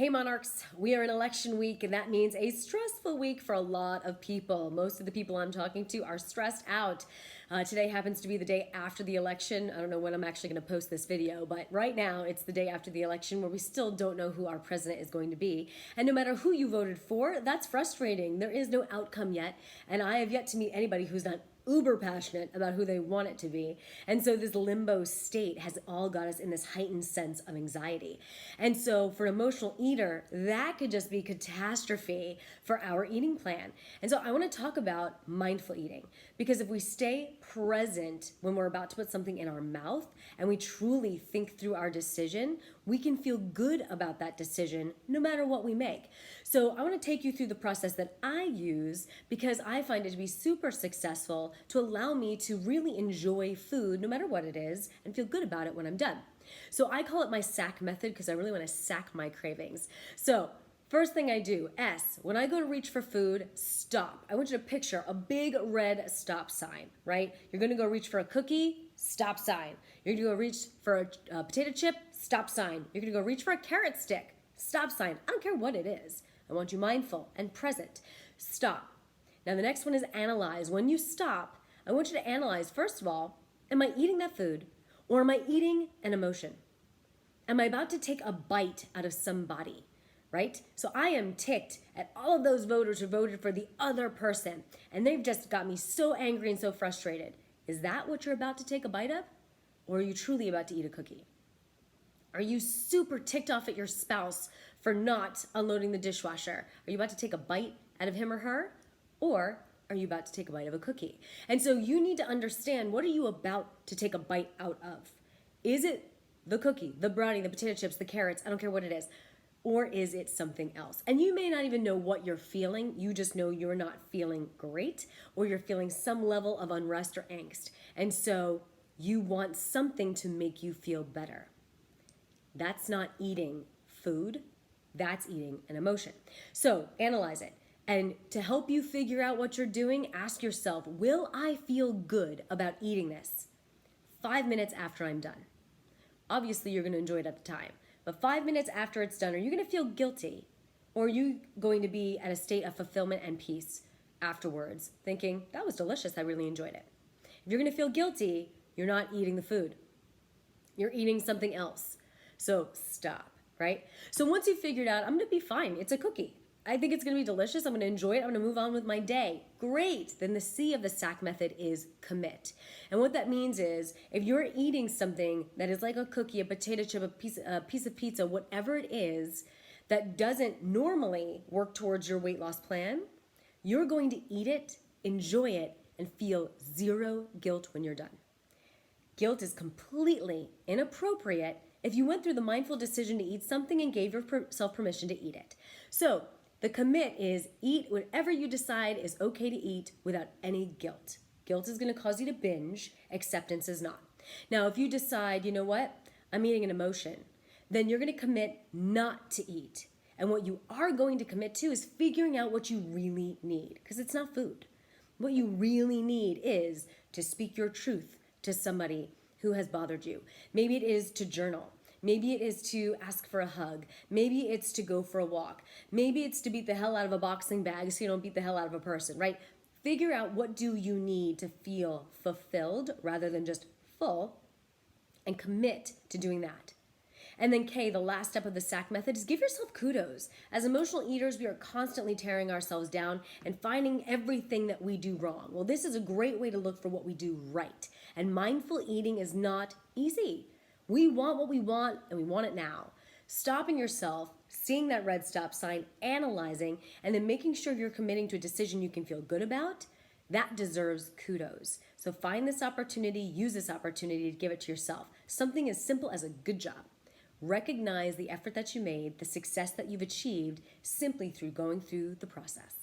Hey Monarchs, we are in election week and that means a stressful week for a lot of people. Most of the people I'm talking to are stressed out. Today happens to be the day after the election. I don't know when I'm actually going to post this video, but right now it's the day after the election where we still don't know who our president is going to be. And no matter who you voted for, that's frustrating. There is no outcome yet, and I have yet to meet anybody who's not uber passionate about who they want it to be. And so this limbo state has all got us in this heightened sense of anxiety. And so for an emotional eater, that could just be catastrophe for our eating plan. And so I want to talk about mindful eating, because if we stay present when we're about to put something in our mouth and we truly think through our decision, we can feel good about that decision no matter what we make. So I want to take you through the process that I use because I find it to be super successful to allow me to really enjoy food no matter what it is and feel good about it when I'm done. So I call it my S.A.C.K method because I really want to sack my cravings. So first thing I do, S, when I go to reach for food, stop. I want you to picture a big red stop sign, right? You're going to go reach for a cookie, stop sign. You're going to go reach for a potato chip, stop sign. You're going to go reach for a carrot stick, stop sign. I don't care what it is. I want you mindful and present. Stop. Now the next one is analyze. When you stop, I want you to analyze, first of all, am I eating that food or am I eating an emotion? Am I about to take a bite out of somebody? Right? So I am ticked at all of those voters who voted for the other person, and they've just got me so angry and so frustrated. Is that what you're about to take a bite of? Or are you truly about to eat a cookie? Are you super ticked off at your spouse for not unloading the dishwasher? Are you about to take a bite out of him or her? Or are you about to take a bite of a cookie? And so you need to understand, what are you about to take a bite out of? Is it the cookie, the brownie, the potato chips, the carrots? I don't care what it is. Or is it something else? And you may not even know what you're feeling. You just know you're not feeling great, or you're feeling some level of unrest or angst. And so you want something to make you feel better. That's not eating food. That's eating an emotion. So analyze it. And to help you figure out what you're doing, ask yourself, will I feel good about eating this 5 minutes after I'm done? Obviously, you're going to enjoy it at the time. But 5 minutes after it's done, are you going to feel guilty? Or are you going to be at a state of fulfillment and peace afterwards, thinking, that was delicious, I really enjoyed it? If you're going to feel guilty, you're not eating the food. You're eating something else. So stop, right? So once you've figured out, I'm going to be fine, it's a cookie. I think it's going to be delicious. I'm going to enjoy it. I'm going to move on with my day. Great. Then the C of the S.A.C.K method is commit. And what that means is, if you're eating something that is like a cookie, a potato chip, a piece of pizza, whatever it is, that doesn't normally work towards your weight loss plan, you're going to eat it, enjoy it, and feel zero guilt when you're done. Guilt is completely inappropriate if you went through the mindful decision to eat something and gave yourself permission to eat it. So the commit is eat whatever you decide is okay to eat without any guilt. Guilt is going to cause you to binge. Acceptance is not. Now, if you decide, you know what, I'm eating an emotion, then you're going to commit not to eat. And what you are going to commit to is figuring out what you really need, because it's not food. What you really need is to speak your truth to somebody who has bothered you. Maybe it is to journal. Maybe it is to ask for a hug. Maybe it's to go for a walk. Maybe it's to beat the hell out of a boxing bag so you don't beat the hell out of a person, right? Figure out, what do you need to feel fulfilled rather than just full, and commit to doing that. And then K, the last step of the S.A.C.K method, is give yourself kudos. As emotional eaters, we are constantly tearing ourselves down and finding everything that we do wrong. Well, this is a great way to look for what we do right. And mindful eating is not easy. We want what we want, and we want it now. Stopping yourself, seeing that red stop sign, analyzing, and then making sure you're committing to a decision you can feel good about, that deserves kudos. So find this opportunity, use this opportunity to give it to yourself. Something as simple as a good job. Recognize the effort that you made, the success that you've achieved simply through going through the process.